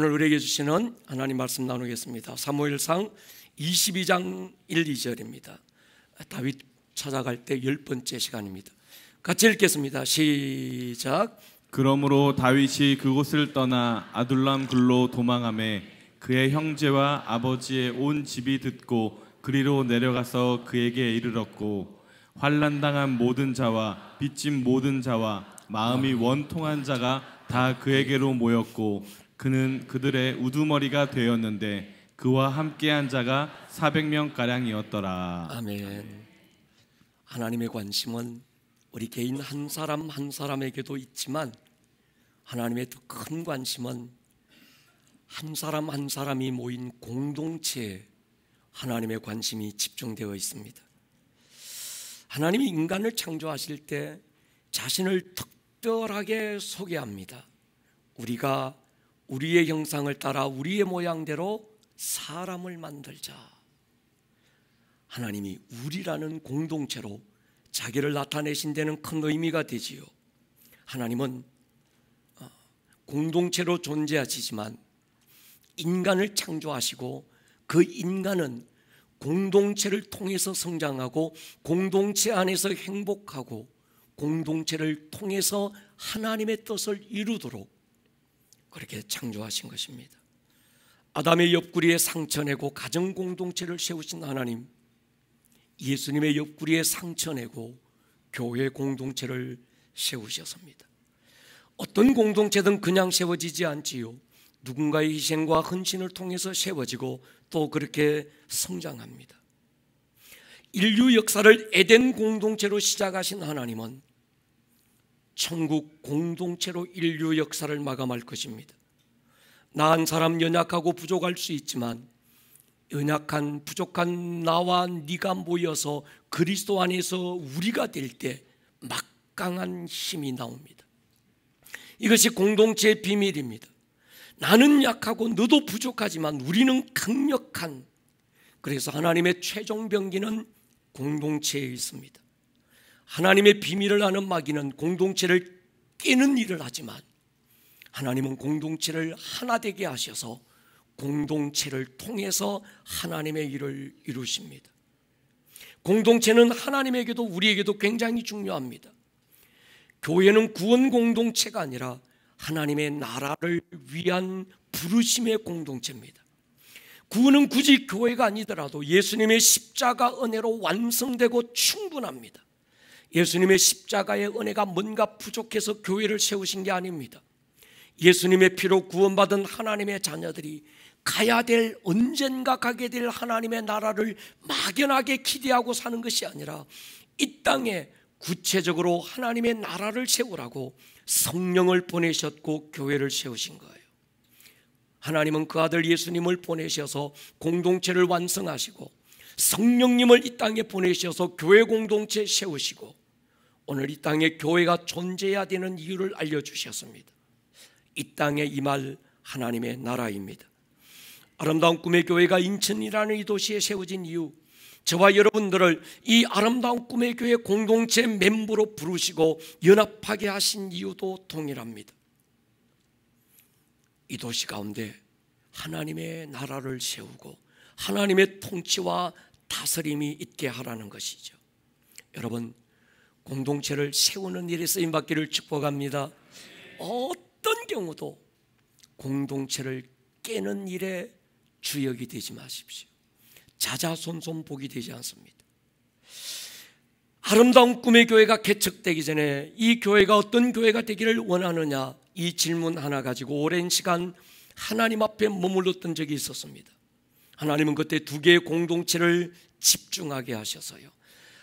오늘 우리에게 주시는 하나님 말씀 나누겠습니다. 사무엘상 22장 1, 2절입니다. 다윗 찾아갈 때 10번째 시간입니다. 같이 읽겠습니다. 시작. 그러므로 다윗이 그곳을 떠나 아둘람 굴로 도망하매 그의 형제와 아버지의 온 집이 듣고 그리로 내려가서 그에게 이르렀고, 환난당한 모든 자와 빚진 모든 자와 마음이 원통한 자가 다 그에게로 모였고, 그는 그들의 우두머리가 되었는데 그와 함께한 자가 400명가량이었더라. 아멘. 하나님의 관심은 우리 개인 한 사람 한 사람에게도 있지만, 하나님의 더 큰 관심은 한 사람 한 사람이 모인 공동체에 하나님의 관심이 집중되어 있습니다. 하나님이 인간을 창조하실 때 자신을 특별하게 소개합니다. 우리가 우리의 형상을 따라 우리의 모양대로 사람을 만들자. 하나님이 우리라는 공동체로 자기를 나타내신 데는 큰 의미가 되지요. 하나님은 공동체로 존재하시지만 인간을 창조하시고 그 인간은 공동체를 통해서 성장하고 공동체 안에서 행복하고 공동체를 통해서 하나님의 뜻을 이루도록 그렇게 창조하신 것입니다. 아담의 옆구리에 상처 내고 가정 공동체를 세우신 하나님, 예수님의 옆구리에 상처 내고 교회 공동체를 세우셨습니다. 어떤 공동체든 그냥 세워지지 않지요. 누군가의 희생과 헌신을 통해서 세워지고 또 그렇게 성장합니다. 인류 역사를 에덴 공동체로 시작하신 하나님은 천국 공동체로 인류 역사를 마감할 것입니다. 나한 사람 연약하고 부족할 수 있지만 연약한 부족한 나와 네가 모여서 그리스도 안에서 우리가 될 때 막강한 힘이 나옵니다. 이것이 공동체의 비밀입니다. 나는 약하고 너도 부족하지만 우리는 강력한, 그래서 하나님의 최종 병기는 공동체에 있습니다. 하나님의 비밀을 아는 마귀는 공동체를 깨는 일을 하지만 하나님은 공동체를 하나 되게 하셔서 공동체를 통해서 하나님의 일을 이루십니다. 공동체는 하나님에게도 우리에게도 굉장히 중요합니다. 교회는 구원 공동체가 아니라 하나님의 나라를 위한 부르심의 공동체입니다. 구원은 굳이 교회가 아니더라도 예수님의 십자가 은혜로 완성되고 충분합니다. 예수님의 십자가의 은혜가 뭔가 부족해서 교회를 세우신 게 아닙니다. 예수님의 피로 구원받은 하나님의 자녀들이 가야 될, 언젠가 가게 될 하나님의 나라를 막연하게 기대하고 사는 것이 아니라 이 땅에 구체적으로 하나님의 나라를 세우라고 성령을 보내셨고 교회를 세우신 거예요. 하나님은 그 아들 예수님을 보내셔서 공동체를 완성하시고 성령님을 이 땅에 보내셔서 교회 공동체 세우시고 오늘 이 땅에 교회가 존재해야 되는 이유를 알려주셨습니다. 이 땅에 임할 하나님의 나라입니다. 아름다운 꿈의 교회가 인천이라는 이 도시에 세워진 이유, 저와 여러분들을 이 아름다운 꿈의 교회 공동체 멤버로 부르시고 연합하게 하신 이유도 동일합니다. 이 도시 가운데 하나님의 나라를 세우고 하나님의 통치와 다스림이 있게 하라는 것이죠. 여러분, 공동체를 세우는 일에 쓰임받기를 축복합니다. 어떤 경우도 공동체를 깨는 일에 주역이 되지 마십시오. 자자손손 복이 되지 않습니다. 아름다운 꿈의 교회가 개척되기 전에 이 교회가 어떤 교회가 되기를 원하느냐, 이 질문 하나 가지고 오랜 시간 하나님 앞에 머물렀던 적이 있었습니다. 하나님은 그때 두 개의 공동체를 집중하게 하셔서요,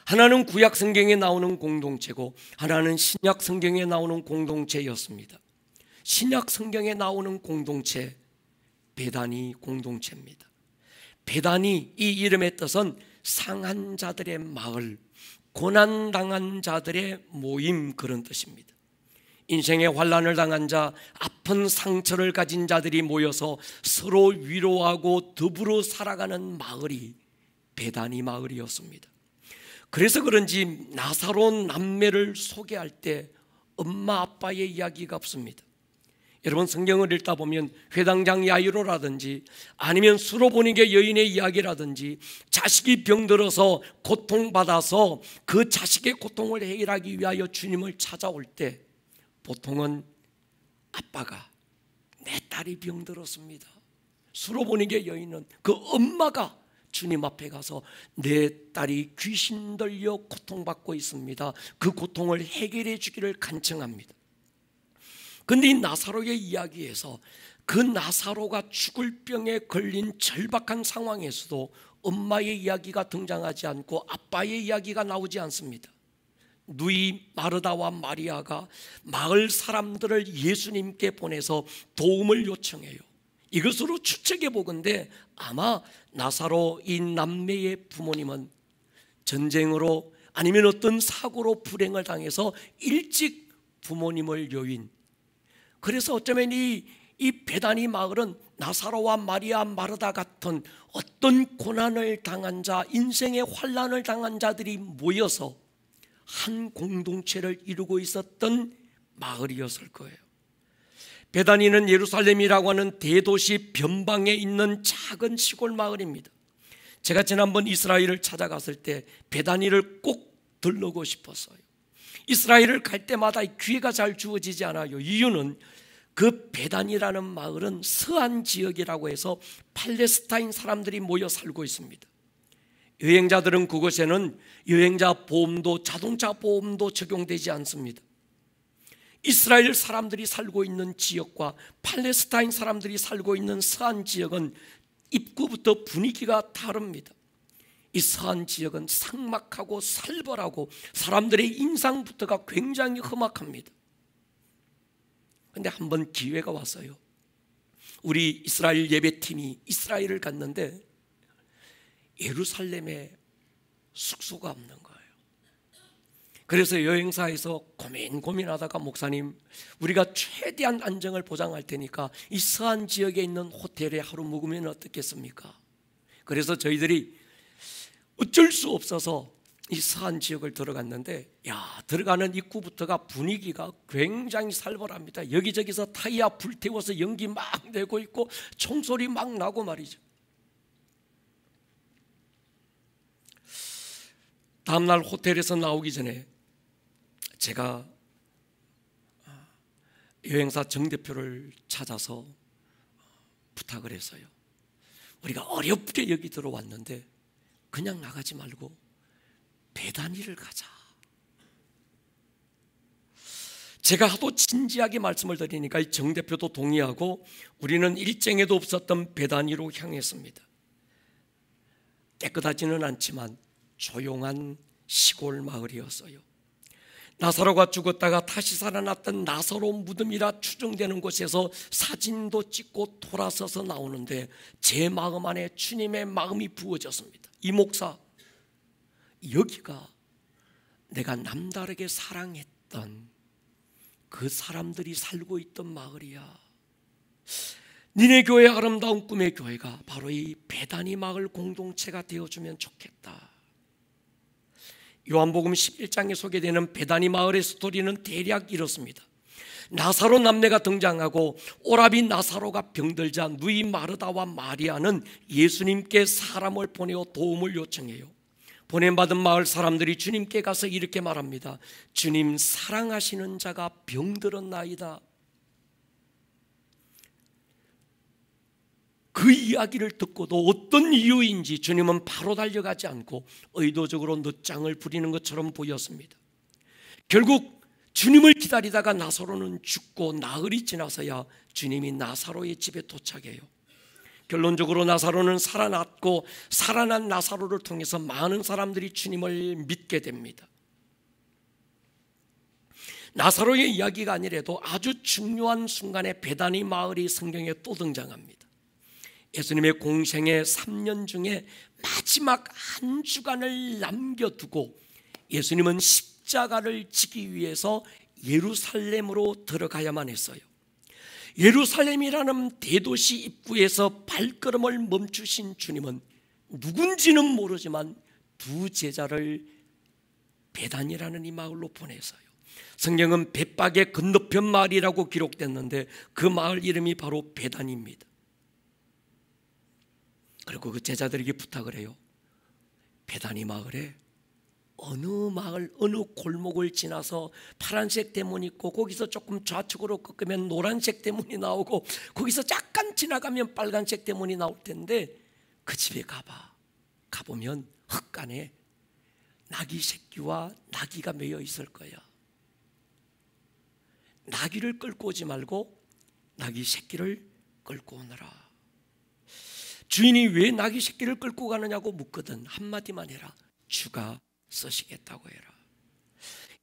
하나는 구약 성경에 나오는 공동체고 하나는 신약 성경에 나오는 공동체였습니다. 신약 성경에 나오는 공동체, 베다니 공동체입니다. 베다니, 이 이름의 뜻은 상한 자들의 마을, 고난당한 자들의 모임, 그런 뜻입니다. 인생의 환난을 당한 자, 아픈 상처를 가진 자들이 모여서 서로 위로하고 더불어 살아가는 마을이 베다니 마을이었습니다. 그래서 그런지 나사로 남매를 소개할 때 엄마 아빠의 이야기가 없습니다. 여러분 성경을 읽다 보면 회당장 야이로라든지 아니면 수로보니게 여인의 이야기라든지 자식이 병들어서 고통받아서 그 자식의 고통을 해결하기 위하여 주님을 찾아올 때 보통은 아빠가 내 딸이 병들었습니다. 수로보니게 여인은 그 엄마가 주님 앞에 가서 내 딸이 귀신 들려 고통받고 있습니다. 그 고통을 해결해 주기를 간청합니다. 그런데 이 나사로의 이야기에서 그 나사로가 죽을 병에 걸린 절박한 상황에서도 엄마의 이야기가 등장하지 않고 아빠의 이야기가 나오지 않습니다. 누이 마르다와 마리아가 마을 사람들을 예수님께 보내서 도움을 요청해요. 이것으로 추측해 보건대 아마 나사로 이 남매의 부모님은 전쟁으로 아니면 어떤 사고로 불행을 당해서 일찍 부모님을 요인, 그래서 어쩌면 이 베다니 마을은 나사로와 마리아 마르다 같은 어떤 고난을 당한 자, 인생의 환난을 당한 자들이 모여서 한 공동체를 이루고 있었던 마을이었을 거예요. 베다니는 예루살렘이라고 하는 대도시 변방에 있는 작은 시골 마을입니다. 제가 지난번 이스라엘을 찾아갔을 때 베다니를 꼭 들르고 싶었어요. 이스라엘을 갈 때마다 기회가 잘 주어지지 않아요. 이유는 그 베단이라는 마을은 서안 지역이라고 해서 팔레스타인 사람들이 모여 살고 있습니다. 여행자들은 그곳에는 여행자 보험도 자동차 보험도 적용되지 않습니다. 이스라엘 사람들이 살고 있는 지역과 팔레스타인 사람들이 살고 있는 서안 지역은 입구부터 분위기가 다릅니다. 이 서안 지역은 삭막하고 살벌하고 사람들의 인상부터가 굉장히 험악합니다. 그런데 한번 기회가 왔어요. 우리 이스라엘 예배팀이 이스라엘을 갔는데 예루살렘에 숙소가 없는 거예요. 그래서 여행사에서 고민하다가 목사님, 우리가 최대한 안정을 보장할 테니까 이 서안 지역에 있는 호텔에 하루 묵으면 어떻겠습니까? 그래서 저희들이 어쩔 수 없어서 이 서안 지역을 들어갔는데, 들어가는 입구부터가 분위기가 굉장히 살벌합니다. 여기저기서 타이어 불태워서 연기 막 내고 있고 총소리 막 나고 말이죠. 다음날 호텔에서 나오기 전에 제가 여행사 정대표를 찾아서 부탁을 했어요. 우리가 어렵게 여기 들어왔는데 그냥 나가지 말고 베다니를 가자. 제가 하도 진지하게 말씀을 드리니까 이 정대표도 동의하고 우리는 일정에도 없었던 베다니로 향했습니다. 깨끗하지는 않지만 조용한 시골 마을이었어요. 나사로가 죽었다가 다시 살아났던 나사로 무덤이라 추정되는 곳에서 사진도 찍고 돌아서서 나오는데 제 마음 안에 주님의 마음이 부어졌습니다. 이 목사, 여기가 내가 남다르게 사랑했던 그 사람들이 살고 있던 마을이야. 니네 교회 아름다운 꿈의 교회가 바로 이 베다니 마을 공동체가 되어주면 좋겠다. 요한복음 11장에 소개되는 베다니 마을의 스토리는 대략 이렇습니다. 나사로 남매가 등장하고 오라비 나사로가 병들자 누이 마르다와 마리아는 예수님께 사람을 보내어 도움을 요청해요. 보냄받은 마을 사람들이 주님께 가서 이렇게 말합니다. 주님, 사랑하시는 자가 병들었나이다. 그 이야기를 듣고도 어떤 이유인지 주님은 바로 달려가지 않고 의도적으로 늦장을 부리는 것처럼 보였습니다. 결국 주님을 기다리다가 나사로는 죽고 나흘이 지나서야 주님이 나사로의 집에 도착해요. 결론적으로 나사로는 살아났고 살아난 나사로를 통해서 많은 사람들이 주님을 믿게 됩니다. 나사로의 이야기가 아니라도 아주 중요한 순간에 베다니 마을이 성경에 또 등장합니다. 예수님의 공생의 3년 중에 마지막 한 주간을 남겨두고 예수님은 십자가를 지기 위해서 예루살렘으로 들어가야만 했어요. 예루살렘이라는 대도시 입구에서 발걸음을 멈추신 주님은 누군지는 모르지만 두 제자를 베단이라는 이 마을로 보내서요. 성경은 벳박의 건너편 마을이라고 기록됐는데 그 마을 이름이 바로 베단입니다. 그리고 그 제자들에게 부탁을 해요. 베다니 마을에 어느 마을, 어느 골목을 지나서 파란색 대문이 있고 거기서 조금 좌측으로 꺾으면 노란색 대문이 나오고 거기서 잠깐 지나가면 빨간색 대문이 나올 텐데 그 집에 가보면 흙간에 나귀 새끼와 나귀가 매여 있을 거야. 나귀를 끌고 오지 말고 나귀 새끼를 끌고 오너라. 주인이 왜 나귀 새끼를 끌고 가느냐고 묻거든 한마디만 해라. 주가 쓰시겠다고 해라.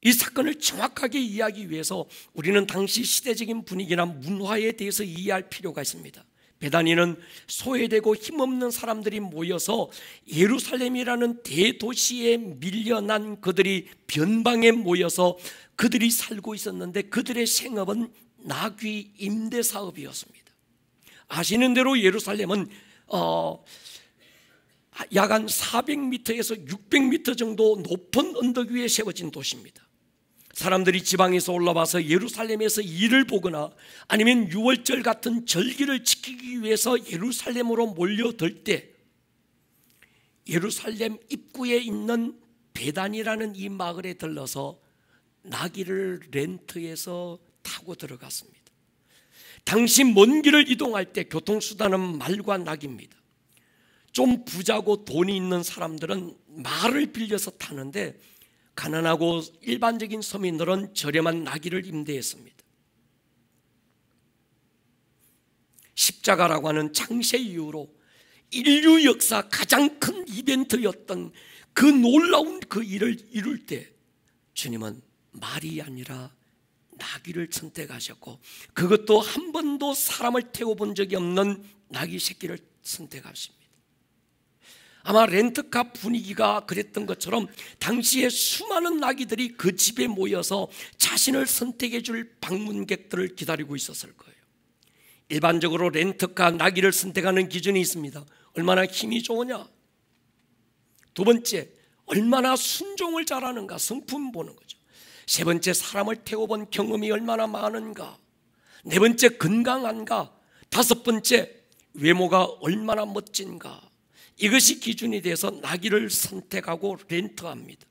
이 사건을 정확하게 이해하기 위해서 우리는 당시 시대적인 분위기나 문화에 대해서 이해할 필요가 있습니다. 베다니는 소외되고 힘없는 사람들이 모여서 예루살렘이라는 대도시에 밀려난 그들이 변방에 모여서 그들이 살고 있었는데 그들의 생업은 나귀 임대 사업이었습니다. 아시는 대로 예루살렘은 약 한 400m에서 600m 정도 높은 언덕 위에 세워진 도시입니다. 사람들이 지방에서 올라와서 예루살렘에서 일을 보거나 아니면 유월절 같은 절기를 지키기 위해서 예루살렘으로 몰려들 때 예루살렘 입구에 있는 베단이라는 이 마을에 들러서 나귀를 렌트해서 타고 들어갔습니다. 당시 먼 길을 이동할 때 교통수단은 말과 나귀입니다. 좀 부자고 돈이 있는 사람들은 말을 빌려서 타는데 가난하고 일반적인 서민들은 저렴한 나귀를 임대했습니다. 십자가라고 하는 창세 이후로 인류 역사 가장 큰 이벤트였던 그 놀라운 그 일을 이룰 때 주님은 말이 아니라 나귀를 선택하셨고 그것도 한 번도 사람을 태워본 적이 없는 나귀 새끼를 선택하십니다. 아마 렌트카 분위기가 그랬던 것처럼 당시에 수많은 나귀들이 그 집에 모여서 자신을 선택해 줄 방문객들을 기다리고 있었을 거예요. 일반적으로 렌트카 나귀를 선택하는 기준이 있습니다. 얼마나 힘이 좋으냐. 두 번째, 얼마나 순종을 잘하는가. 성품 보는 거죠. 세 번째, 사람을 태워본 경험이 얼마나 많은가. 네 번째, 건강한가. 다섯 번째, 외모가 얼마나 멋진가. 이것이 기준이 돼서 나귀를 선택하고 렌트합니다.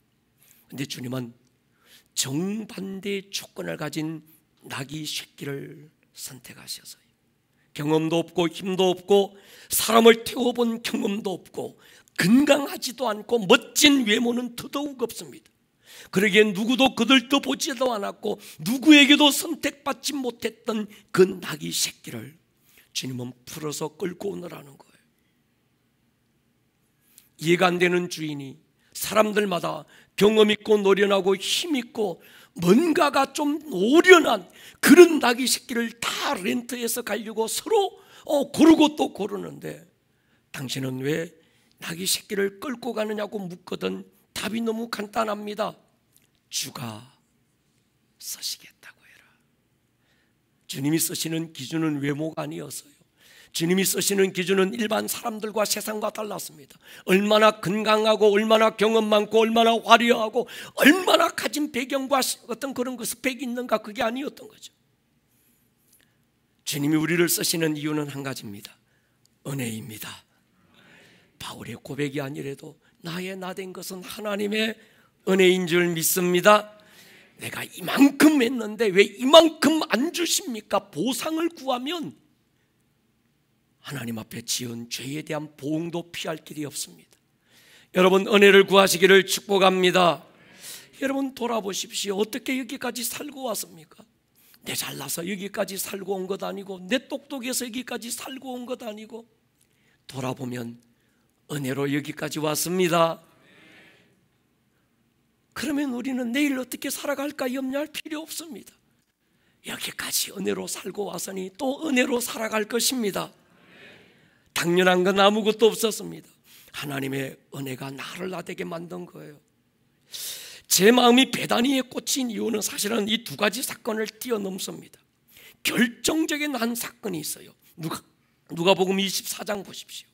그런데 주님은 정반대의 조건을 가진 나귀 새끼를 선택하셔서요. 경험도 없고 힘도 없고 사람을 태워본 경험도 없고 건강하지도 않고 멋진 외모는 더더욱 없습니다. 그러기에 누구도 그들도 보지도 않았고 누구에게도 선택받지 못했던 그 나귀 새끼를 주님은 풀어서 끌고 오느라는 거예요. 이해가 안 되는 주인이 사람들마다 경험 있고 노련하고 힘 있고 뭔가가 좀 노련한 그런 나귀 새끼를 다 렌트해서 가려고 서로 고르고 또 고르는데 당신은 왜 나귀 새끼를 끌고 가느냐고 묻거든 답이 너무 간단합니다. 주가 쓰시겠다고 해라. 주님이 쓰시는 기준은 외모가 아니었어요. 주님이 쓰시는 기준은 일반 사람들과 세상과 달랐습니다. 얼마나 건강하고 얼마나 경험 많고 얼마나 화려하고 얼마나 가진 배경과 어떤 그런 그 스펙이 있는가 그게 아니었던 거죠. 주님이 우리를 쓰시는 이유는 한 가지입니다. 은혜입니다. 바울의 고백이 아니래도 나의 나된 것은 하나님의 은혜인 줄 믿습니다. 내가 이만큼 했는데 왜 이만큼 안 주십니까? 보상을 구하면 하나님 앞에 지은 죄에 대한 보응도 피할 길이 없습니다. 여러분 은혜를 구하시기를 축복합니다. 여러분 돌아보십시오. 어떻게 여기까지 살고 왔습니까? 내 잘나서 여기까지 살고 온 것 아니고 내 똑똑해서 여기까지 살고 온 것 아니고 돌아보면 은혜로 여기까지 왔습니다. 그러면 우리는 내일 어떻게 살아갈까 염려할 필요 없습니다. 여기까지 은혜로 살고 왔으니 또 은혜로 살아갈 것입니다. 당연한 건 아무것도 없었습니다. 하나님의 은혜가 나를 나되게 만든 거예요. 제 마음이 베다니에 꽂힌 이유는 사실은 이 두 가지 사건을 뛰어넘습니다. 결정적인 한 사건이 있어요. 누가복음 24장 보십시오.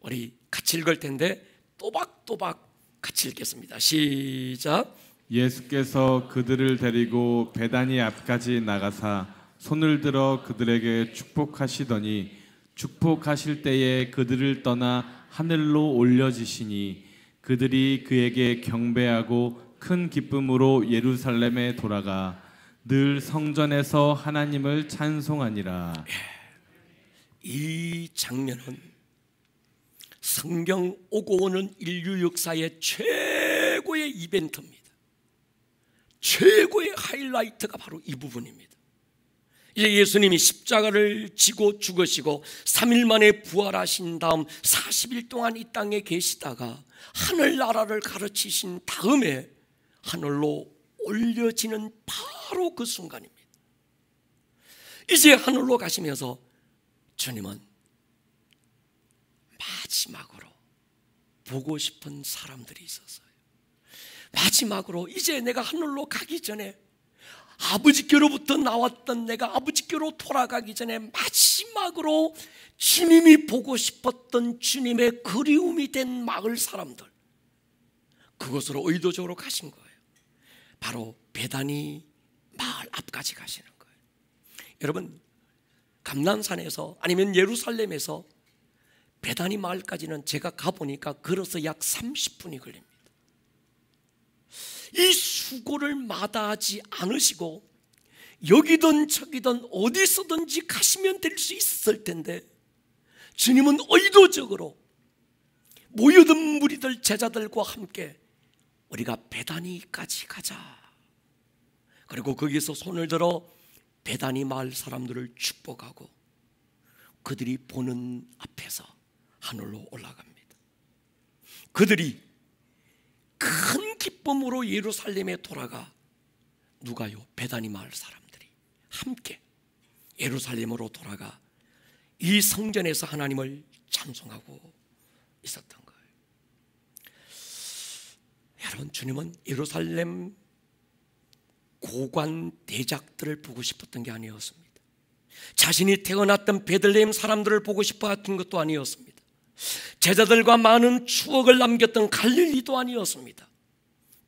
우리 같이 읽을 텐데 또박또박 같이 읽겠습니다. 시작. 예수께서 그들을 데리고 베다니 앞까지 나가사 손을 들어 그들에게 축복하시더니 축복하실 때에 그들을 떠나 하늘로 올려지시니 그들이 그에게 경배하고 큰 기쁨으로 예루살렘에 돌아가 늘 성전에서 하나님을 찬송하니라. 이 장면은 성경 오고 오는 인류 역사의 최고의 이벤트입니다. 최고의 하이라이트가 바로 이 부분입니다. 이제 예수님이 십자가를 지고 죽으시고 3일 만에 부활하신 다음 40일 동안 이 땅에 계시다가 하늘나라를 가르치신 다음에 하늘로 올려지는 바로 그 순간입니다. 이제 하늘로 가시면서 주님은 마지막으로 보고 싶은 사람들이 있었어요. 마지막으로 이제 내가 하늘로 가기 전에, 아버지께로부터 나왔던 내가 아버지께로 돌아가기 전에 마지막으로 주님이 보고 싶었던 주님의 그리움이 된 마을 사람들, 그곳으로 의도적으로 가신 거예요. 바로 베다니 마을 앞까지 가시는 거예요. 여러분, 감난산에서 아니면 예루살렘에서 베다니 마을까지는 제가 가보니까 걸어서 약 30분이 걸립니다. 이 수고를 마다하지 않으시고 여기든 저기든 어디서든지 가시면 될 수 있을 텐데, 주님은 의도적으로 모여든 무리들 제자들과 함께 우리가 베다니까지 가자, 그리고 거기서 손을 들어 베다니 마을 사람들을 축복하고 그들이 보는 앞에서 하늘로 올라갑니다. 그들이 큰 기쁨으로 예루살렘에 돌아가, 누가요? 베다니 마을 사람들이 함께 예루살렘으로 돌아가 이 성전에서 하나님을 찬송하고 있었던 거예요. 여러분, 주님은 예루살렘 고관 대작들을 보고 싶었던 게 아니었습니다. 자신이 태어났던 베들레헴 사람들을 보고 싶어 했던 것도 아니었습니다. 제자들과 많은 추억을 남겼던 갈릴리도 아니었습니다.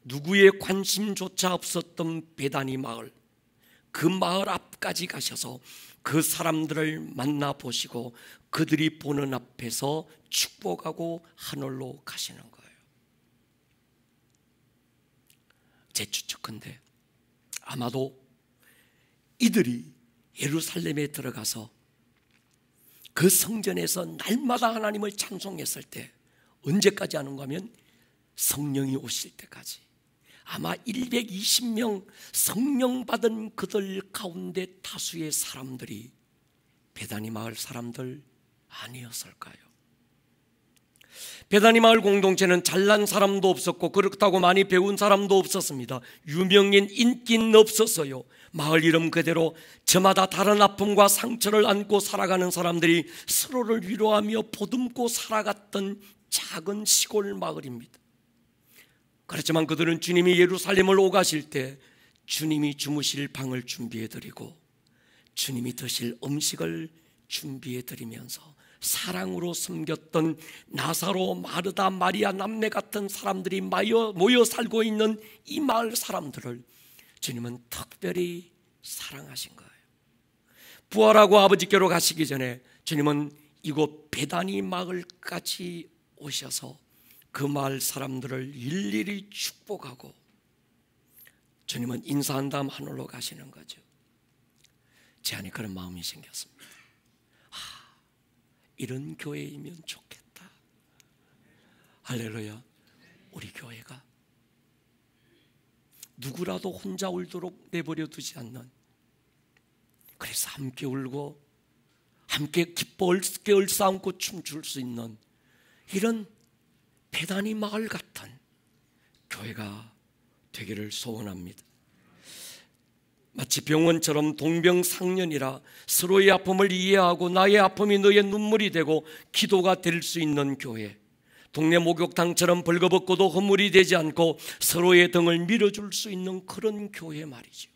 누구의 관심조차 없었던 베다니 마을, 그 마을 앞까지 가셔서 그 사람들을 만나보시고 그들이 보는 앞에서 축복하고 하늘로 가시는 거예요. 제 추측컨대 아마도 이들이 예루살렘에 들어가서 그 성전에서 날마다 하나님을 찬송했을 때, 언제까지 하는가 하면 성령이 오실 때까지, 아마 120명 성령 받은 그들 가운데 다수의 사람들이 베다니 마을 사람들 아니었을까요? 베다니 마을 공동체는 잘난 사람도 없었고 그렇다고 많이 배운 사람도 없었습니다. 유명인, 인기는 없었어요. 마을 이름 그대로 저마다 다른 아픔과 상처를 안고 살아가는 사람들이 서로를 위로하며 보듬고 살아갔던 작은 시골 마을입니다. 그렇지만 그들은 주님이 예루살렘을 오가실 때 주님이 주무실 방을 준비해드리고 주님이 드실 음식을 준비해드리면서 사랑으로 섬겼던 나사로, 마르다, 마리아 남매 같은 사람들이 모여 살고 있는 이 마을 사람들을 주님은 특별히 사랑하신 거예요. 부활하고 아버지께로 가시기 전에 주님은 이곳 베다니 마을까지 오셔서 그 마을 사람들을 일일이 축복하고 주님은 인사한 다음 하늘로 가시는 거죠. 제 안에 그런 마음이 생겼습니다. 이런 교회이면 좋겠다. 할렐루야. 우리 교회가 누구라도 혼자 울도록 내버려 두지 않는, 그래서 함께 울고 함께 기뻐 얼싸안고 춤출 수 있는 이런 베다니 마을 같은 교회가 되기를 소원합니다. 마치 병원처럼 동병상련이라 서로의 아픔을 이해하고 나의 아픔이 너의 눈물이 되고 기도가 될 수 있는 교회, 동네 목욕탕처럼 벌거벗고도 허물이 되지 않고 서로의 등을 밀어줄 수 있는 그런 교회 말이죠.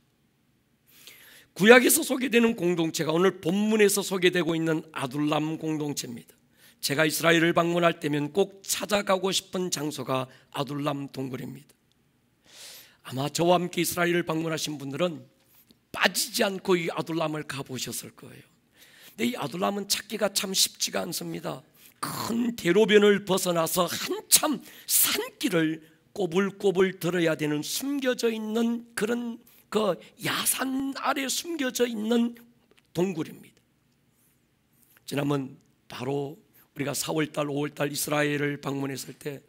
구약에서 소개되는 공동체가 오늘 본문에서 소개되고 있는 아둘람 공동체입니다. 제가 이스라엘을 방문할 때면 꼭 찾아가고 싶은 장소가 아둘람 동굴입니다. 아마 저와 함께 이스라엘을 방문하신 분들은 빠지지 않고 이 아둘람을 가보셨을 거예요. 근데 이 아둘람은 찾기가 참 쉽지가 않습니다. 큰 대로변을 벗어나서 한참 산길을 꼬불꼬불 들어야 되는, 숨겨져 있는 그런 그 야산 아래 숨겨져 있는 동굴입니다. 지난번 바로 우리가 4월달 5월달 이스라엘을 방문했을 때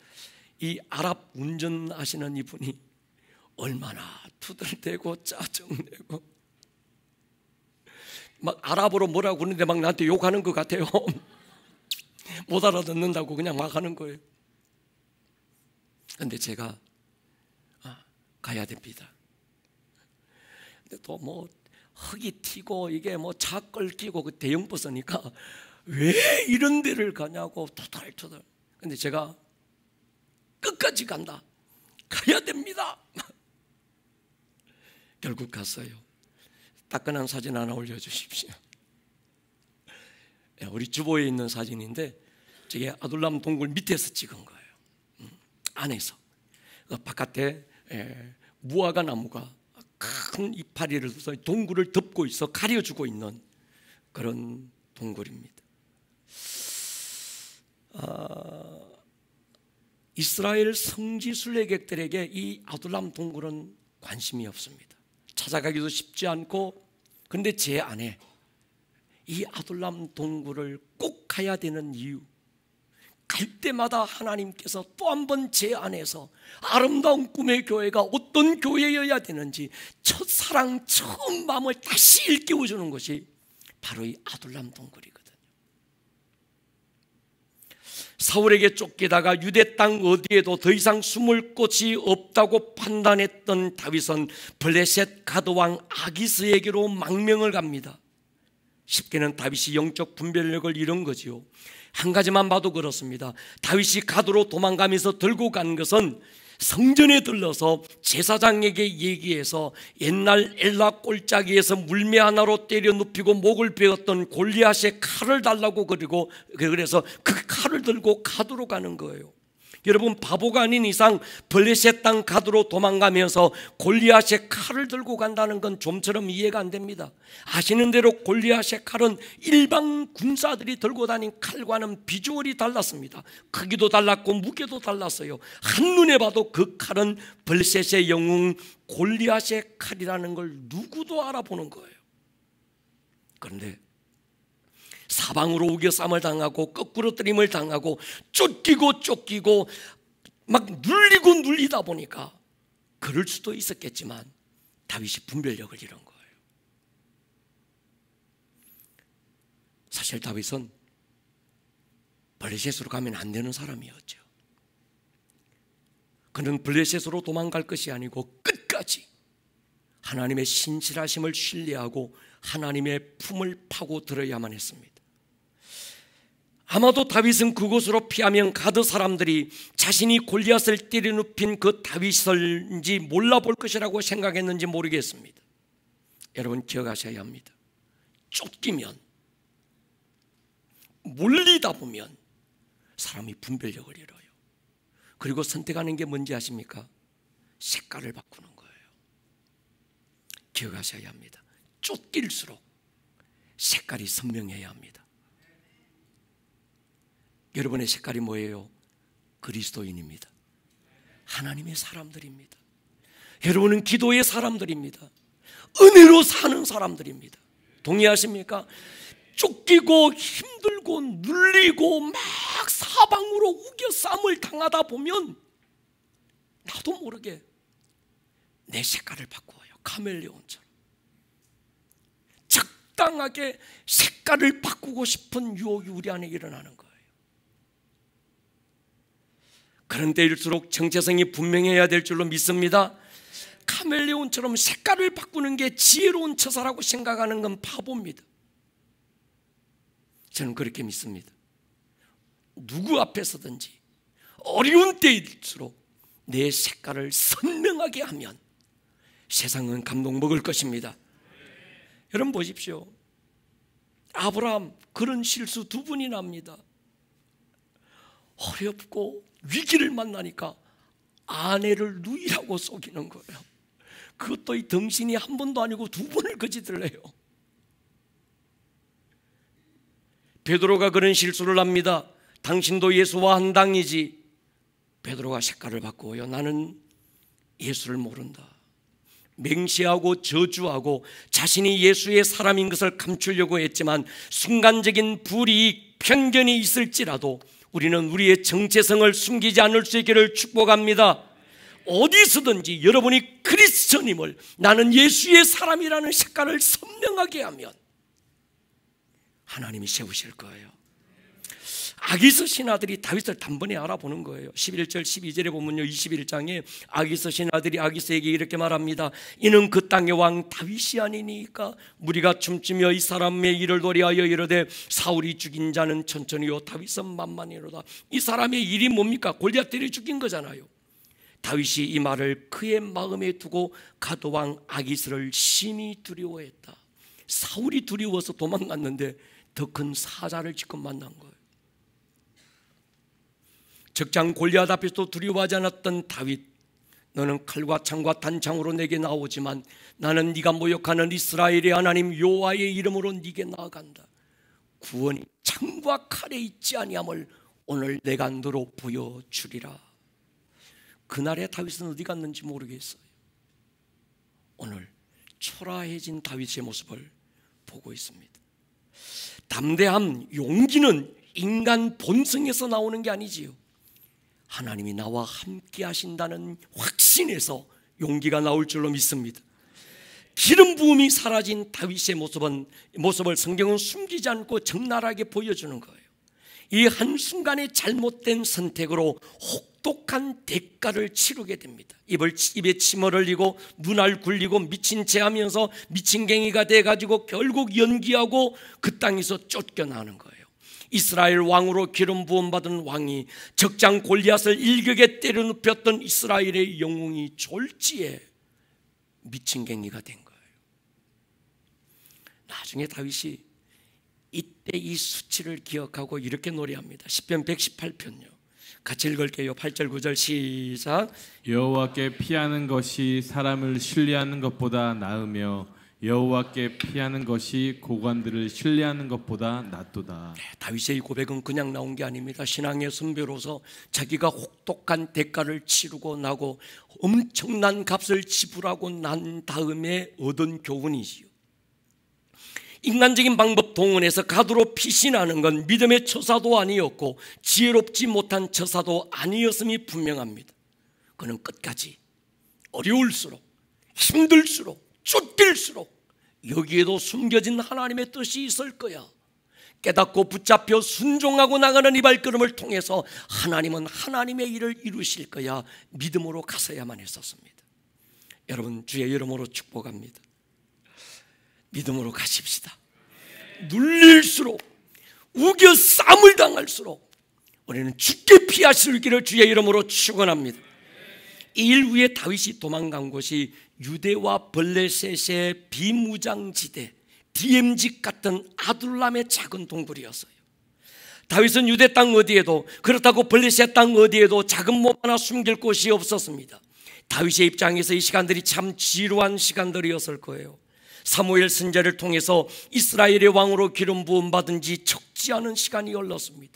이 아랍 운전하시는 이분이 얼마나 투덜대고 짜증내고 막 아랍어로 뭐라고 그러는데 막 나한테 욕하는 것 같아요. 못 알아듣는다고 그냥 막 하는 거예요. 근데 제가 가야 됩니다. 근데 또 뭐 흙이 튀고 이게 뭐 차 끌기고 그 대형 버스니까 왜 이런 데를 가냐고 투덜투덜. 근데 제가 끝까지 간다, 가야 됩니다. 결국 갔어요. 따끈한 사진 하나 올려주십시오. 우리 주보에 있는 사진인데 저게 아둘람 동굴 밑에서 찍은 거예요. 안에서 바깥에 무화과 나무가 큰 이파리를 둬서 동굴을 덮고 있어 가려주고 있는 그런 동굴입니다. 이스라엘 성지 순례객들에게 이 아둘람 동굴은 관심이 없습니다. 찾아가기도 쉽지 않고, 그런데 제 안에 이 아둘람 동굴을 꼭 가야 되는 이유, 갈 때마다 하나님께서 또 한 번 제 안에서 아름다운 꿈의 교회가 어떤 교회여야 되는지 첫사랑 처음 마음을 다시 일깨워주는 것이 바로 이 아둘람 동굴이거든요. 사울에게 쫓기다가 유대 땅 어디에도 더 이상 숨을 곳이 없다고 판단했던 다윗은 블레셋 가드왕 아기스에게로 망명을 갑니다. 쉽게는 다윗이 영적 분별력을 잃은 거지요. 한 가지만 봐도 그렇습니다. 다윗이 가드로 도망가면서 들고 간 것은 성전에 들러서 제사장에게 얘기해서 옛날 엘라 꼴짜기에서 물매 하나로 때려 눕히고 목을 베었던 골리앗의 칼을 달라고, 그리고 그래서 그 칼을 들고 가드로 가는 거예요. 여러분, 바보가 아닌 이상 블레셋 땅 가드로 도망가면서 골리앗의 칼을 들고 간다는 건 좀처럼 이해가 안 됩니다. 아시는 대로 골리앗의 칼은 일반 군사들이 들고 다닌 칼과는 비주얼이 달랐습니다. 크기도 달랐고 무게도 달랐어요. 한눈에 봐도 그 칼은 블레셋의 영웅 골리앗의 칼이라는 걸 누구도 알아보는 거예요. 그런데 사방으로 우겨쌈을 당하고 거꾸로 뜨림을 당하고 쫓기고 막 눌리다 보니까 그럴 수도 있었겠지만 다윗이 분별력을 잃은 거예요. 사실 다윗은 블레셋으로 가면 안 되는 사람이었죠. 그는 블레셋으로 도망갈 것이 아니고 끝까지 하나님의 신실하심을 신뢰하고 하나님의 품을 파고 들어야만 했습니다. 아마도 다윗은 그곳으로 피하면 가드 사람들이 자신이 골리앗을 때려 눕힌 그 다윗을인지 몰라볼 것이라고 생각했는지 모르겠습니다. 여러분, 기억하셔야 합니다. 쫓기면, 몰리다 보면 사람이 분별력을 잃어요. 그리고 선택하는 게 뭔지 아십니까? 색깔을 바꾸는 거예요. 기억하셔야 합니다. 쫓길수록 색깔이 선명해야 합니다. 여러분의 색깔이 뭐예요? 그리스도인입니다. 하나님의 사람들입니다. 여러분은 기도의 사람들입니다. 은혜로 사는 사람들입니다. 동의하십니까? 쫓기고 힘들고 눌리고 막 사방으로 우겨쌈을 당하다 보면 나도 모르게 내 색깔을 바꾸어요. 카멜레온처럼 적당하게 색깔을 바꾸고 싶은 유혹이 우리 안에 일어나는 거예요. 그런 때일수록 정체성이 분명해야 될 줄로 믿습니다. 카멜레온처럼 색깔을 바꾸는 게 지혜로운 처사라고 생각하는 건 바보입니다. 저는 그렇게 믿습니다. 누구 앞에서든지 어려운 때일수록 내 색깔을 선명하게 하면 세상은 감동 먹을 것입니다. 여러분 보십시오. 아브라함, 그런 실수 두 번이나 합니다. 어렵고 위기를 만나니까 아내를 누이라고 속이는 거예요. 그것도 이 덩신이 한 번도 아니고 두 번을 거짓을 해요. 베드로가 그런 실수를 합니다. 당신도 예수와 한 당이지. 베드로가 색깔을 바꾸어요. 나는 예수를 모른다. 맹세하고 저주하고 자신이 예수의 사람인 것을 감추려고 했지만 순간적인 불이익, 편견이 있을지라도 우리는 우리의 정체성을 숨기지 않을 수 있기를 축복합니다. 어디서든지 여러분이 그리스도님을, 나는 예수의 사람이라는 색깔을 선명하게 하면 하나님이 세우실 거예요. 아기서 신하들이 다윗을 단번에 알아보는 거예요. 11절 12절에 보면요, 21장에 아기서 신하들이 아기서에게 이렇게 말합니다. 이는 그 땅의 왕 다윗이 아니니까 무리가 춤추며 이 사람의 일을 노래하여 이르되 사울이 죽인 자는 천천히요 다윗은 만만이로다. 이 사람의 일이 뭡니까? 골리앗들이 죽인 거잖아요. 다윗이 이 말을 그의 마음에 두고 가드왕 아기스를 심히 두려워했다. 사울이 두려워서 도망갔는데 더 큰 사자를 지금 만난 거예요. 적장 골리앗 앞에서도 두려워하지 않았던 다윗, 너는 칼과 창과 단창으로 내게 나오지만 나는 네가 모욕하는 이스라엘의 하나님 여호와의 이름으로 네게 나아간다. 구원이 창과 칼에 있지 아니함을 오늘 내가 너로 보여주리라. 그날의 다윗은 어디 갔는지 모르겠어요. 오늘 초라해진 다윗의 모습을 보고 있습니다. 담대함, 용기는 인간 본성에서 나오는 게 아니지요. 하나님이 나와 함께 하신다는 확신에서 용기가 나올 줄로 믿습니다. 기름 부음이 사라진 다윗의 모습을 성경은 숨기지 않고 적나라하게 보여주는 거예요. 이 한순간의 잘못된 선택으로 혹독한 대가를 치르게 됩니다. 입에 침을 흘리고 눈알 굴리고 미친 채 하면서 미친갱이가 돼가지고 결국 연기하고 그 땅에서 쫓겨나는 거예요. 이스라엘 왕으로 기름 부음 받은 왕이 적장 골리앗을 일격에 때려 눕혔던 이스라엘의 영웅이 졸지에 미친갱이가 된 거예요. 나중에 다윗이 이때 이 수치를 기억하고 이렇게 노래합니다. 시편 118편요. 같이 읽을게요. 8절 9절 시작. 여호와께 피하는 것이 사람을 신뢰하는 것보다 나으며 여호와께 피하는 것이 고관들을 신뢰하는 것보다 낫도다. 다윗의 이 고백은 그냥 나온 게 아닙니다. 신앙의 선배로서 자기가 혹독한 대가를 치르고 나고 엄청난 값을 지불하고 난 다음에 얻은 교훈이지요. 인간적인 방법 동원해서 가두로 피신하는 건 믿음의 처사도 아니었고 지혜롭지 못한 처사도 아니었음이 분명합니다. 그는 끝까지 어려울수록 힘들수록 쫓길수록 여기에도 숨겨진 하나님의 뜻이 있을 거야. 깨닫고 붙잡혀 순종하고 나가는 이 발걸음을 통해서 하나님은 하나님의 일을 이루실 거야. 믿음으로 가서야만 했었습니다. 여러분, 주의 이름으로 축복합니다. 믿음으로 가십시다. 눌릴수록 우겨 싸움을 당할수록 우리는 죽게 피하실 길을 주의 이름으로 축원합니다. 이 일 후에 다윗이 도망간 곳이 유대와 블레셋의 비무장지대 DMZ 같은 아둘람의 작은 동굴이었어요. 다윗은 유대 땅 어디에도, 그렇다고 블레셋 땅 어디에도 작은 몸 하나 숨길 곳이 없었습니다. 다윗의 입장에서 이 시간들이 참 지루한 시간들이었을 거예요. 사무엘 선지자를 통해서 이스라엘의 왕으로 기름 부음 받은 지 적지 않은 시간이 흘렀습니다.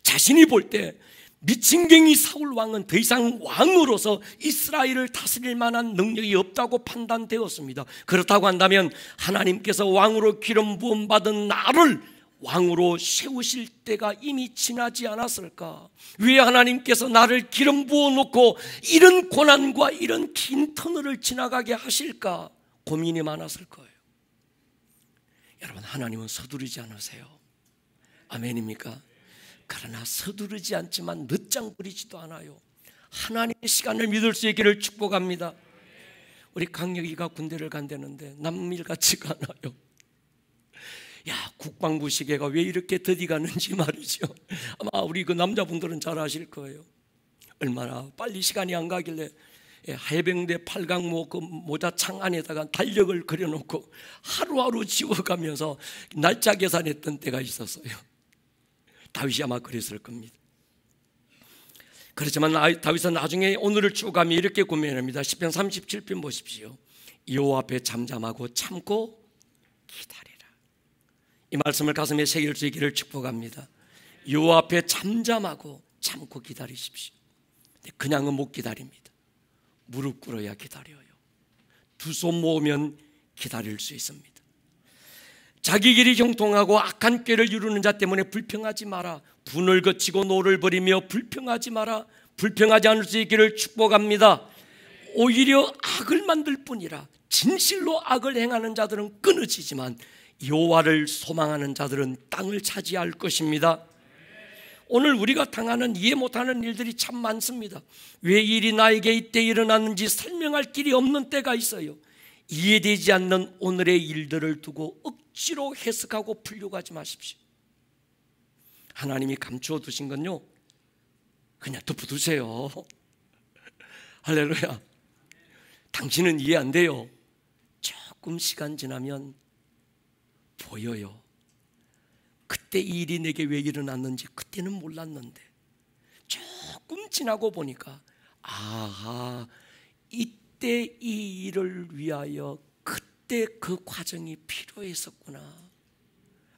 자신이 볼 때 미친갱이 사울 왕은 더 이상 왕으로서 이스라엘을 다스릴 만한 능력이 없다고 판단되었습니다. 그렇다고 한다면 하나님께서 왕으로 기름 부음 받은 나를 왕으로 세우실 때가 이미 지나지 않았을까? 왜 하나님께서 나를 기름 부어놓고 이런 고난과 이런 긴 터널을 지나가게 하실까? 고민이 많았을 거예요. 여러분, 하나님은 서두르지 않으세요. 아멘입니까? 그러나 서두르지 않지만 늦장 부리지도 않아요. 하나님의 시간을 믿을 수 있기를 축복합니다. 우리 강력이가 군대를 간다는데 남일 같지가 않아요. 야, 국방부 시계가 왜 이렇게 더디 가는지 말이죠. 아마 우리 그 남자분들은 잘 아실 거예요. 얼마나 빨리 시간이 안 가길래 해병대 8강 그 모자 창 안에다가 달력을 그려놓고 하루하루 지워가면서 날짜 계산했던 때가 있었어요. 다윗이 아마 그랬을 겁니다. 그렇지만 다윗은 나중에 오늘을 추구하며 이렇게 고민합니다. 시편 37편 보십시오. 여호와 앞에 잠잠하고 참고 기다리라. 이 말씀을 가슴에 새길 수 있기를 축복합니다. 여호와 앞에 잠잠하고 참고 기다리십시오. 그냥은 못 기다립니다. 무릎 꿇어야 기다려요. 두 손 모으면 기다릴 수 있습니다. 자기 길이 형통하고 악한 꾀를 이루는 자 때문에 불평하지 마라. 분을 거치고 노를 버리며 불평하지 마라. 불평하지 않을 수 있기를 축복합니다. 오히려 악을 만들 뿐이라. 진실로 악을 행하는 자들은 끊어지지만 여호와를 소망하는 자들은 땅을 차지할 것입니다. 오늘 우리가 당하는 이해 못하는 일들이 참 많습니다. 왜 일이 나에게 이때 일어났는지 설명할 길이 없는 때가 있어요. 이해되지 않는 오늘의 일들을 두고 억지로 해석하고 풀려고 하지 마십시오. 하나님이 감추어 두신 건요, 그냥 덮어두세요. 할렐루야. 당신은 이해 안 돼요. 조금 시간 지나면 보여요. 그때 이 일이 내게 왜 일어났는지 그때는 몰랐는데 조금 지나고 보니까 아하, 이때 이 일을 위하여 그때 그 과정이 필요했었구나.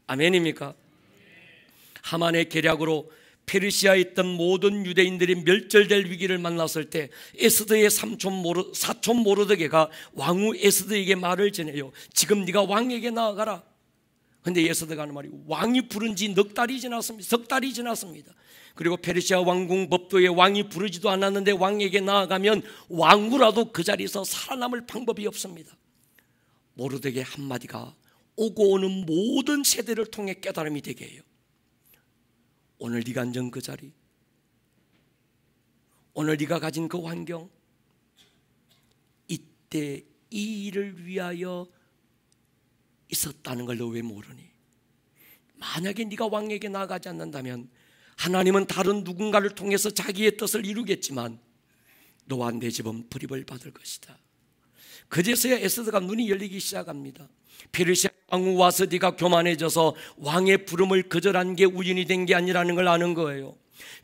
아멘입니까? 하만의 계략으로 페르시아에 있던 모든 유대인들이 멸절될 위기를 만났을 때 에스더의 사촌 모르드게가 왕후 에스더에게 말을 전해요. 지금 네가 왕에게 나아가라. 근데 에스더가 하는 말이 왕이 부른 지 석 달이 지났습니다. 그리고 페르시아 왕궁 법도에 왕이 부르지도 않았는데 왕에게 나아가면 왕후라도 그 자리에서 살아남을 방법이 없습니다. 모르드게 한마디가 오고 오는 모든 세대를 통해 깨달음이 되게 해요. 오늘 네가 앉은 그 자리, 오늘 네가 가진 그 환경, 이때 이 일을 위하여 있었다는 걸 너 왜 모르니? 만약에 네가 왕에게 나아가지 않는다면 하나님은 다른 누군가를 통해서 자기의 뜻을 이루겠지만 너와 내 집은 불입을 받을 것이다. 그제서야 에스더가 눈이 열리기 시작합니다. 페르시아 왕후 와스디가 교만해져서 왕의 부름을 거절한 게 우연이 된 게 아니라는 걸 아는 거예요.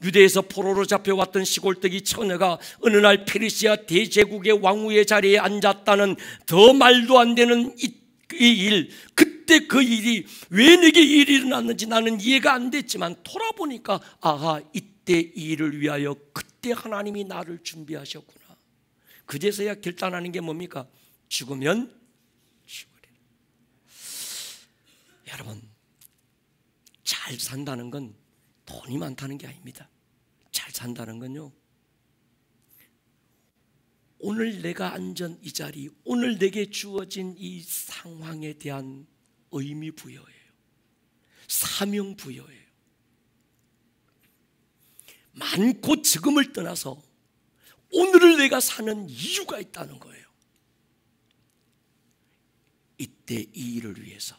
유대에서 포로로 잡혀왔던 시골뜨기 처녀가 어느 날 페르시아 대제국의 왕후의 자리에 앉았다는 더 말도 안 되는 이 일, 그때 그 일이 왜 내게 이 일이 일어났는지 나는 이해가 안 됐지만 돌아보니까 아하, 이때 이 일을 위하여 그때 하나님이 나를 준비하셨구나. 그제서야 결단하는 게 뭡니까? 죽으면 죽으리라. 여러분, 잘 산다는 건 돈이 많다는 게 아닙니다. 잘 산다는 건요, 오늘 내가 앉은 이 자리, 오늘 내게 주어진 이 상황에 대한 의미 부여예요. 사명 부여예요. 많고 적음을 떠나서 오늘을 내가 사는 이유가 있다는 거예요. 이때 이 일을 위해서.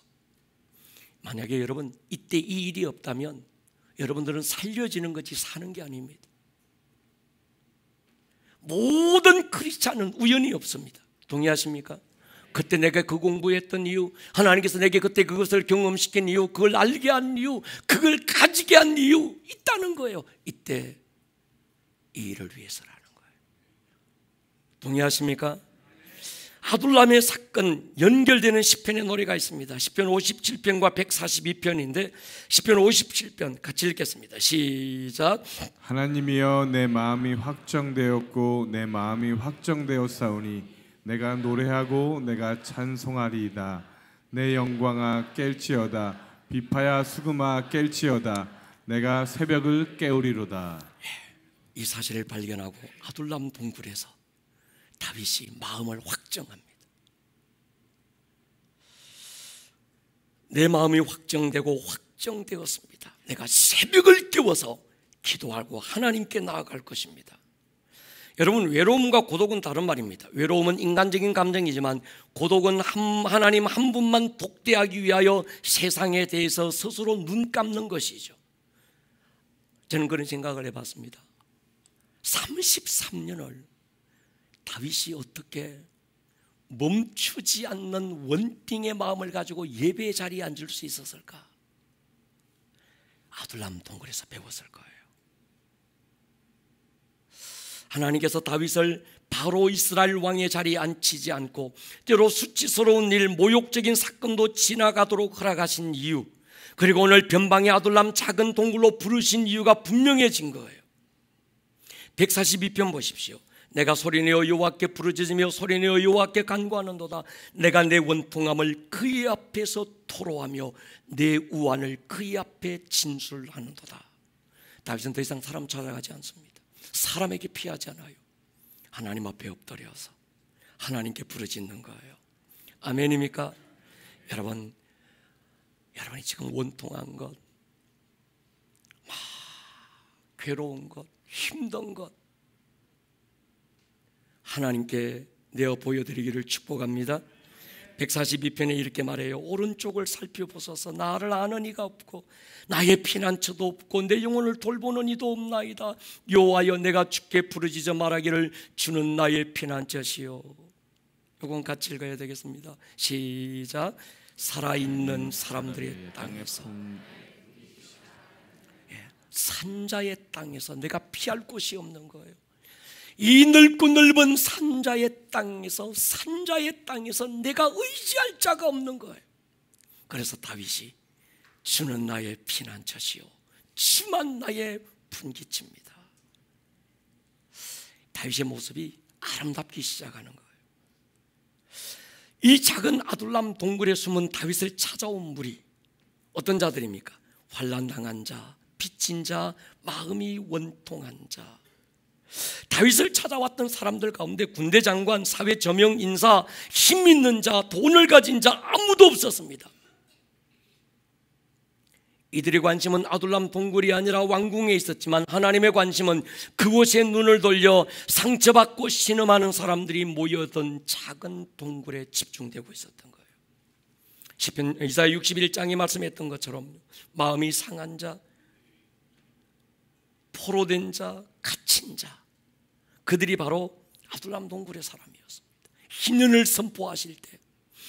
만약에 여러분 이때 이 일이 없다면 여러분들은 살려지는 거지 사는 게 아닙니다. 모든 크리스찬은 우연이 없습니다. 동의하십니까? 그때 내가 그 공부했던 이유, 하나님께서 내게 그때 그것을 경험시킨 이유, 그걸 알게 한 이유, 그걸 가지게 한 이유 있다는 거예요. 이때 이 일을 위해서라는 거예요. 동의하십니까? 아둘람의 사건 연결되는 시편의 노래가 있습니다. 시편 57편과 142편인데 시편 57편 같이 읽겠습니다. 시작. 하나님이여, 내 마음이 확정되었고 내 마음이 확정되었사오니 내가 노래하고 내가 찬송하리이다. 내 영광아 깰지어다. 비파야 수금아 깰지어다. 내가 새벽을 깨우리로다. 이 사실을 발견하고 아둘람 동굴에서 다윗이 마음을 확정합니다. 내 마음이 확정되고 확정되었습니다. 내가 새벽을 깨워서 기도하고 하나님께 나아갈 것입니다. 여러분, 외로움과 고독은 다른 말입니다. 외로움은 인간적인 감정이지만 고독은 하나님 한 분만 독대하기 위하여 세상에 대해서 스스로 눈 감는 것이죠. 저는 그런 생각을 해봤습니다. 33년을 다윗이 어떻게 멈추지 않는 원빙의 마음을 가지고 예배의 자리에 앉을 수 있었을까? 아둘람 동굴에서 배웠을 거예요. 하나님께서 다윗을 바로 이스라엘 왕의 자리에 앉히지 않고 때로 수치스러운 일, 모욕적인 사건도 지나가도록 허락하신 이유, 그리고 오늘 변방의 아둘람 작은 동굴로 부르신 이유가 분명해진 거예요. 142편 보십시오. 내가 소리내어 여호와께 부르짖으며 소리내어 여호와께 간구하는도다. 내가 내 원통함을 그의 앞에서 토로하며 내 우환을 그의 앞에 진술하는도다. 다윗은 더 이상 사람 찾아가지 않습니다. 사람에게 피하지 않아요. 하나님 앞에 엎드려서 하나님께 부르짖는 거예요. 아멘입니까? 여러분이 지금 원통한 것, 괴로운 것, 힘든 것 하나님께 내어 보여드리기를 축복합니다. 142편에 이렇게 말해요. 오른쪽을 살펴보소서. 나를 아는 이가 없고 나의 피난처도 없고 내 영혼을 돌보는 이도 없나이다. 여호와여, 내가 주께 부르짖어 말하기를 주는 나의 피난처시요. 이건 같이 읽어야 되겠습니다. 시작. 살아있는 사람들의 땅에서, 산자의 땅에서 내가 피할 곳이 없는 거예요. 이 넓고 넓은 산자의 땅에서 내가 의지할 자가 없는 거예요. 그래서 다윗이 주는 나의 피난처시요 주만 나의 분기치입니다. 다윗의 모습이 아름답기 시작하는 거예요. 이 작은 아둘람 동굴에 숨은 다윗을 찾아온 무리, 어떤 자들입니까? 환난당한 자, 빚진 자, 마음이 원통한 자. 다윗을 찾아왔던 사람들 가운데 군대 장관, 사회 저명 인사, 힘 있는 자, 돈을 가진 자 아무도 없었습니다. 이들의 관심은 아둘람 동굴이 아니라 왕궁에 있었지만 하나님의 관심은 그곳에 눈을 돌려 상처받고 신음하는 사람들이 모여든 작은 동굴에 집중되고 있었던 거예요. 시편 이사야 61장이 말씀했던 것처럼 마음이 상한 자, 포로된 자, 갇힌 자, 그들이 바로 아둘람 동굴의 사람이었습니다. 희년을 선포하실 때,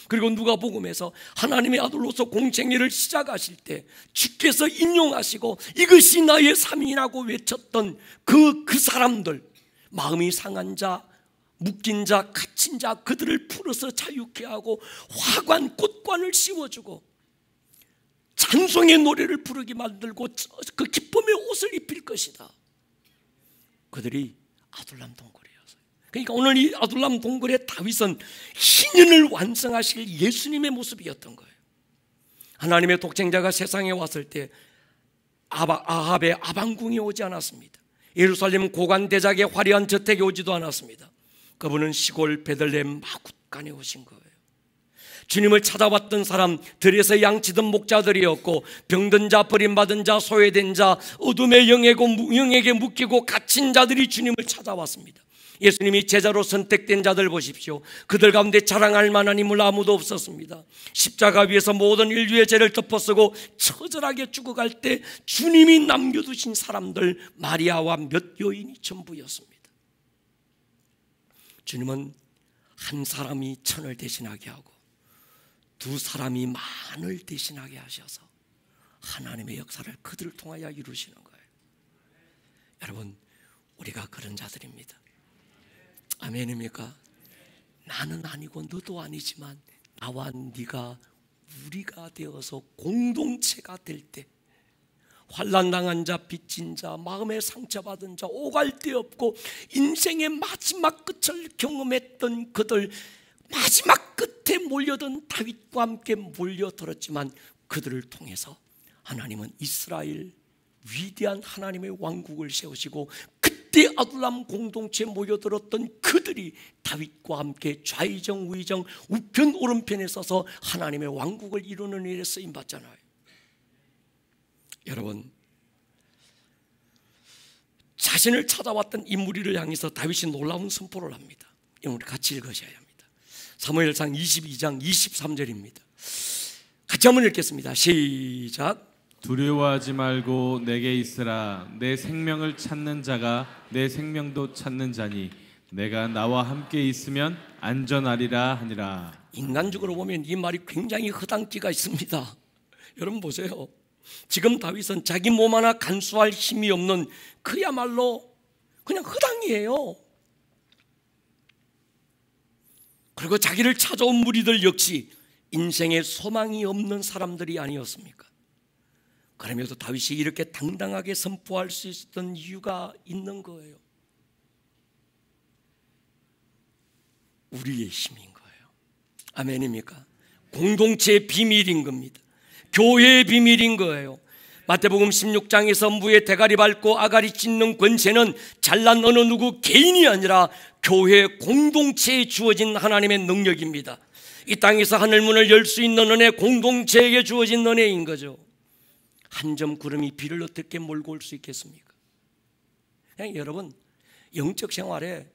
그리고 누가복음에서 하나님의 아들로서 공생애를 시작하실 때 주께서 인용하시고 이것이 나의 삶이라고 외쳤던 그 사람들, 마음이 상한 자, 묶인 자, 갇힌 자, 그들을 풀어서 자유케 하고 화관, 꽃관을 씌워주고 찬송의 노래를 부르게 만들고 그 기쁨의 옷을 입힐 것이다. 그들이 아둘람 동굴이었어요. 그러니까 오늘 이 아둘람 동굴의 다윗은 희년을 완성하실 예수님의 모습이었던 거예요. 하나님의 독생자가 세상에 왔을 때 아합의 아방궁에 오지 않았습니다. 예루살렘 고관 대작의 화려한 저택에 오지도 않았습니다. 그분은 시골 베들레헴 마굿간에 오신 거예요. 주님을 찾아왔던 사람, 들에서 양치던 목자들이었고 병든 자, 버림받은 자, 소외된 자, 어둠의 영에게 묶이고 갇힌 자들이 주님을 찾아왔습니다. 예수님이 제자로 선택된 자들 보십시오. 그들 가운데 자랑할 만한 인물 아무도 없었습니다. 십자가 위에서 모든 인류의 죄를 덮어쓰고 처절하게 죽어갈 때 주님이 남겨두신 사람들, 마리아와 몇 여인이 전부였습니다. 주님은 한 사람이 천을 대신하게 하고 두 사람이 만을 대신하게 하셔서 하나님의 역사를 그들을 통하여 이루시는 거예요. 여러분, 우리가 그런 자들입니다. 아멘입니까? 나는 아니고 너도 아니지만 나와 네가 우리가 되어서 공동체가 될 때, 환난당한 자, 빚진 자, 마음에 상처받은 자, 오갈 데 없고 인생의 마지막 끝을 경험했던 그들, 마지막 끝에 몰려든 다윗과 함께 몰려들었지만 그들을 통해서 하나님은 이스라엘 위대한 하나님의 왕국을 세우시고 그때 아둘람 공동체에 모여들었던 그들이 다윗과 함께 좌의정 우의정 우편 오른편에 서서 하나님의 왕국을 이루는 일에 쓰임받잖아요. 여러분, 자신을 찾아왔던 이 무리를 향해서 다윗이 놀라운 선포를 합니다. 이걸 우리 같이 읽으셔야 합니다. 사무엘상 22장 23절입니다. 같이 한번 읽겠습니다. 시작. 두려워하지 말고 내게 있으라. 내 생명을 찾는 자가 내 생명도 찾는 자니 내가 나와 함께 있으면 안전하리라 하니라. 인간적으로 보면 이 말이 굉장히 허당기가 있습니다. 여러분 보세요. 지금 다윗은 자기 몸 하나 간수할 힘이 없는 그야말로 그냥 허당이에요. 그리고 자기를 찾아온 무리들 역시 인생에 소망이 없는 사람들이 아니었습니까? 그럼에도 다윗이 이렇게 당당하게 선포할 수 있었던 이유가 있는 거예요. 우리의 힘인 거예요. 아멘입니까? 공동체의 비밀인 겁니다. 교회의 비밀인 거예요. 마태복음 16장에서 무의 대가리 밟고 아가리 찢는 권세는 잘난 어느 누구 개인이 아니라 교회 공동체에 주어진 하나님의 능력입니다. 이 땅에서 하늘문을 열 수 있는 은혜, 공동체에게 주어진 은혜인 거죠. 한 점 구름이 비를 어떻게 몰고 올 수 있겠습니까? 그냥 여러분, 영적 생활에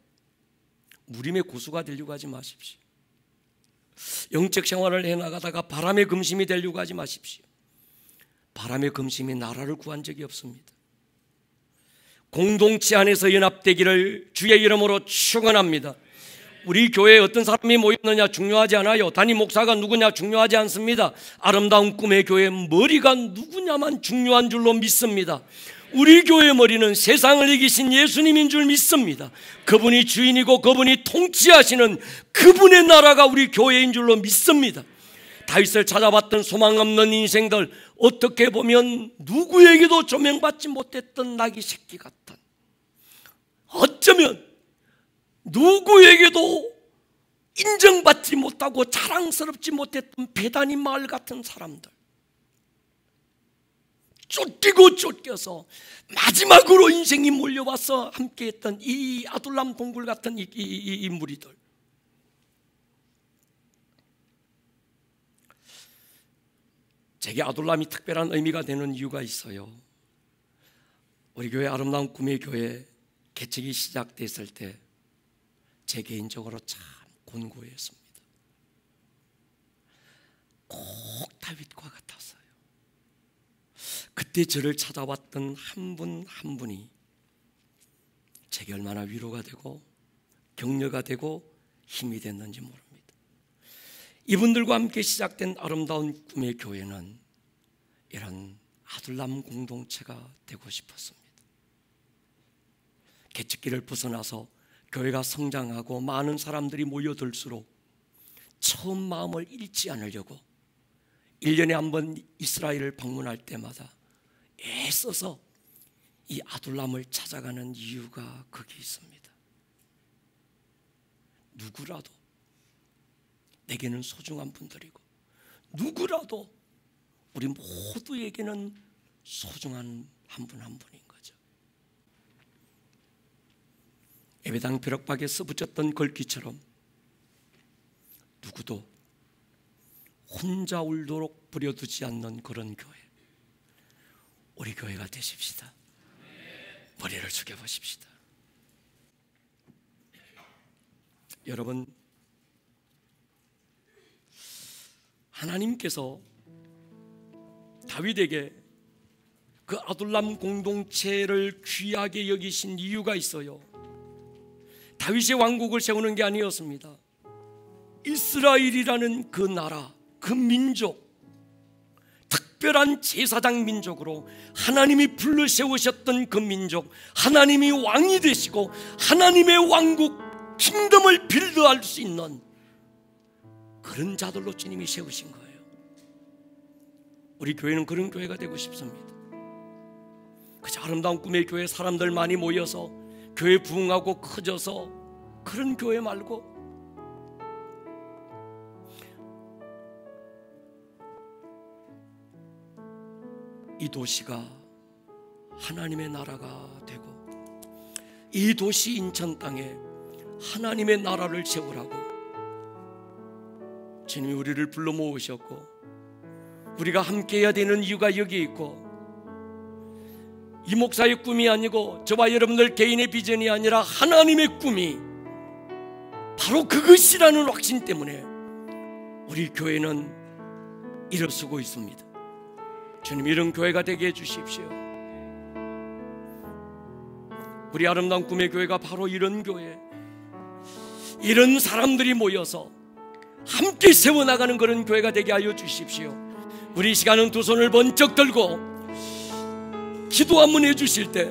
무림의 고수가 되려고 하지 마십시오. 영적 생활을 해나가다가 바람의 금심이 되려고 하지 마십시오. 바람의 금심이 나라를 구한 적이 없습니다. 공동체 안에서 연합되기를 주의 이름으로 축원합니다. 우리 교회에 어떤 사람이 모였느냐 중요하지 않아요. 담임 목사가 누구냐 중요하지 않습니다. 아름다운 꿈의 교회 머리가 누구냐만 중요한 줄로 믿습니다. 우리 교회의 머리는 세상을 이기신 예수님인 줄 믿습니다. 그분이 주인이고 그분이 통치하시는 그분의 나라가 우리 교회인 줄로 믿습니다. 다윗을 찾아봤던 소망 없는 인생들, 어떻게 보면 누구에게도 조명받지 못했던 나귀 새끼 같은, 어쩌면 누구에게도 인정받지 못하고 자랑스럽지 못했던 배단위 마을 같은 사람들, 쫓기고 쫓겨서 마지막으로 인생이 몰려와서 함께했던 이 아둘람 동굴 같은 이 무리들, 제게 아둘람이 특별한 의미가 되는 이유가 있어요. 우리 교회 아름다운 꿈의 교회 개척이 시작됐을 때 제 개인적으로 참 곤고했습니다. 꼭 다윗과 같았어요. 그때 저를 찾아왔던 한 분 한 분이 제게 얼마나 위로가 되고 격려가 되고 힘이 됐는지 모릅니다. 이분들과 함께 시작된 아름다운 꿈의 교회는 이런 아둘람 공동체가 되고 싶었습니다. 개척기를 벗어나서 교회가 성장하고 많은 사람들이 모여들수록 처음 마음을 잃지 않으려고 1년에 한 번 이스라엘을 방문할 때마다 애써서 이 아둘람을 찾아가는 이유가 거기 있습니다. 누구라도 내게는 소중한 분들이고 누구라도 우리 모두에게는 소중한 한 분 한 분인 거죠. 예배당 벼락박에서 붙였던 글귀처럼 누구도 혼자 울도록 부려두지 않는 그런 교회, 우리 교회가 되십시다. 머리를 숙여보십시다. 여러분, 하나님께서 다윗에게 그 아둘람 공동체를 귀하게 여기신 이유가 있어요. 다윗의 왕국을 세우는 게 아니었습니다. 이스라엘이라는 그 나라, 그 민족, 특별한 제사장 민족으로 하나님이 불러 세우셨던 그 민족, 하나님이 왕이 되시고 하나님의 왕국 킹덤을 빌드할 수 있는 그런 자들로 주님이 세우신 거예요. 우리 교회는 그런 교회가 되고 싶습니다. 그저 아름다운 꿈의 교회 사람들 많이 모여서 교회 부흥하고 커져서 그런 교회 말고 이 도시가 하나님의 나라가 되고 이 도시 인천 땅에 하나님의 나라를 세우라고 주님이 우리를 불러 모으셨고, 우리가 함께 해야 되는 이유가 여기에 있고, 이 목사의 꿈이 아니고 저와 여러분들 개인의 비전이 아니라 하나님의 꿈이 바로 그것이라는 확신 때문에 우리 교회는 일어서고 있습니다. 주님, 이런 교회가 되게 해주십시오. 우리 아름다운 꿈의 교회가 바로 이런 교회, 이런 사람들이 모여서 함께 세워나가는 그런 교회가 되게 하여 주십시오. 우리 시간은 두 손을 번쩍 들고 기도 한번 해주실 때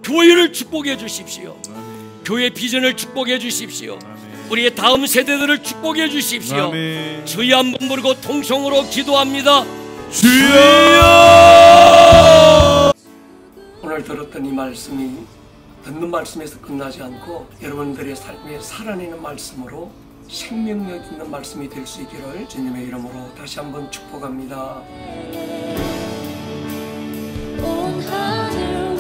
교회를 축복해 주십시오. 아멘. 교회 비전을 축복해 주십시오. 아멘. 우리의 다음 세대들을 축복해 주십시오. 아멘. 주여 한번 부르고 통성으로 기도합니다. 주여! 오늘 들었던 이 말씀이 듣는 말씀에서 끝나지 않고 여러분들의 삶에 살아내는 말씀으로 생명력 있는 말씀이 될 수 있기를 주님의 이름으로 다시 한번 축복합니다. 온 하늘